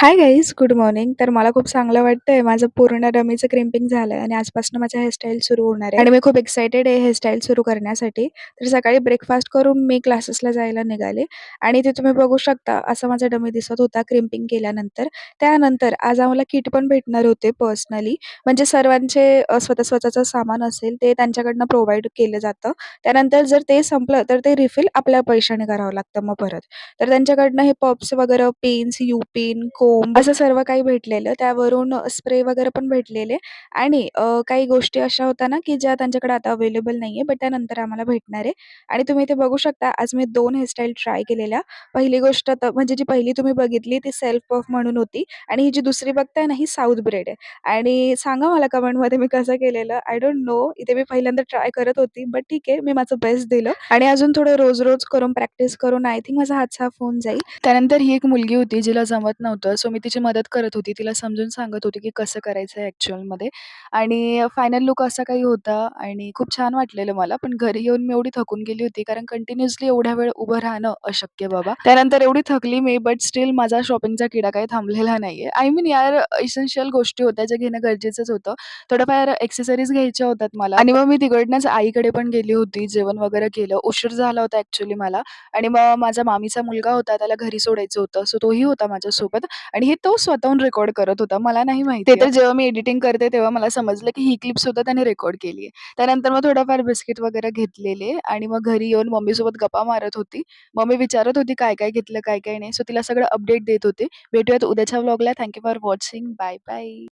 Hi guys, good morning. तर मला खूप चांगलं वाटतंय. माझं पूर्ण डमीचं क्रिम्पिंग झालंय आणि आजपासून माझ्या हेअरस्टाईल सुरू होणार आहे आणि मी खूप एक्सायटेड आहे हेअरस्टाईल सुरू करण्यासाठी. तर सकाळी ब्रेकफास्ट करून मी क्लासेसला जायला निघाले आणि ते तुम्ही बघू शकता असा माझा डमी दिसत होता क्रिम्पिंग केल्यानंतर. त्यानंतर आज आम्हाला किट पण भेटणार होते पर्सनली. म्हणजे सर्वांचे स्वतःचं सामान असेल ते त्यांच्याकडनं प्रोव्हाईड केलं जातं. त्यानंतर जर ते संपलं तर ते रिफिल आपल्या पैशाने करावं लागतं मग परत. तर त्यांच्याकडनं हे पफ्स वगैरे, पेन्स, यू-पिन, कोंब असं सर्व काही भेटलेलं. त्यावरून स्प्रे वगैरे पण भेटलेले आणि काही गोष्टी अशा होत्या ना, की ज्या त्यांच्याकडे आता अवेलेबल नाहीये, बट त्यानंतर आम्हाला भेटणार आहे. आणि तुम्ही इथे बघू शकता, आज मी 2 हेअरस्टाईल ट्राय केलेल्या. पहिली गोष्ट तर म्हणजे जी पहिली तुम्ही बघितली ती सेल्फ पफ म्हणून होती आणि ही जी दुसरी बघताय ना, ही साउथ ब्रेड आहे. आणि सांगा मला कमेंटमध्ये मी कसं केलेलं. I don't know. इथे मी पहिल्यांदा ट्राय करत होती, बट ठीक आहे, मी माझं बेस्ट दिलं आणि अजून थोडं रोज-रोज करून प्रॅक्टिस करून आय थिंक माझा हात साफ होऊन जाईल. त्यानंतर ही एक मुलगी होती जिला जमत नव्हतं. सो मी तिची मदत करत होती. तिला समजून सांगत होती, की कसं करायचं आहे ॲक्चुअलमध्ये आणि फायनल लूक असा काही होता आणि खूप छान वाटलेलं मला. पण घरी येऊन मी एवढी थकून गेली होती, कारण कंटिन्युअसली एवढ्या वेळ उभं राहणं अशक्य बाबा. त्यानंतर एवढी थकली मी, बट स्टिल माझा शॉपिंगचा किडा काही थांबलेला नाहीये. आय मीन यार इसेन्शियल गोष्टी होत्या ज्या घेणं गरजेचंच होतं. थोडंफार एक्सेसरीज घ्यायच्या होत्यात मला आणि मग मी तिकडनंच आईकडे पण गेली होती. जेवण वगैरे केलं. उशीर झाला होता ॲक्चुअली मला आणि मग माझा मामीचा मुलगा होता, त्याला घरी सोडायचं होतं. सो तोही होता माझ्यासोबत आणि हे तो स्वतःहून रेकॉर्ड करत होता. मला नाही माहिती ते तर जेव्हा मी एडिटिंग करते तेव्हा मला समजलं, की ही क्लिप सुद्धा त्याने रेकॉर्ड केली आहे. त्यानंतर मग थोडंफार बिस्किट वगैरे घेतलेले आणि मग घरी येऊन मम्मीसोबत गप्पा मारत होती. मम्मी विचारत होती काय-काय घेतलं, काय-काय नाही. सो तिला सगळं अपडेट देत होते. भेटूयात उद्याच्या व्लॉगला. Thank for watching. Bye, bye.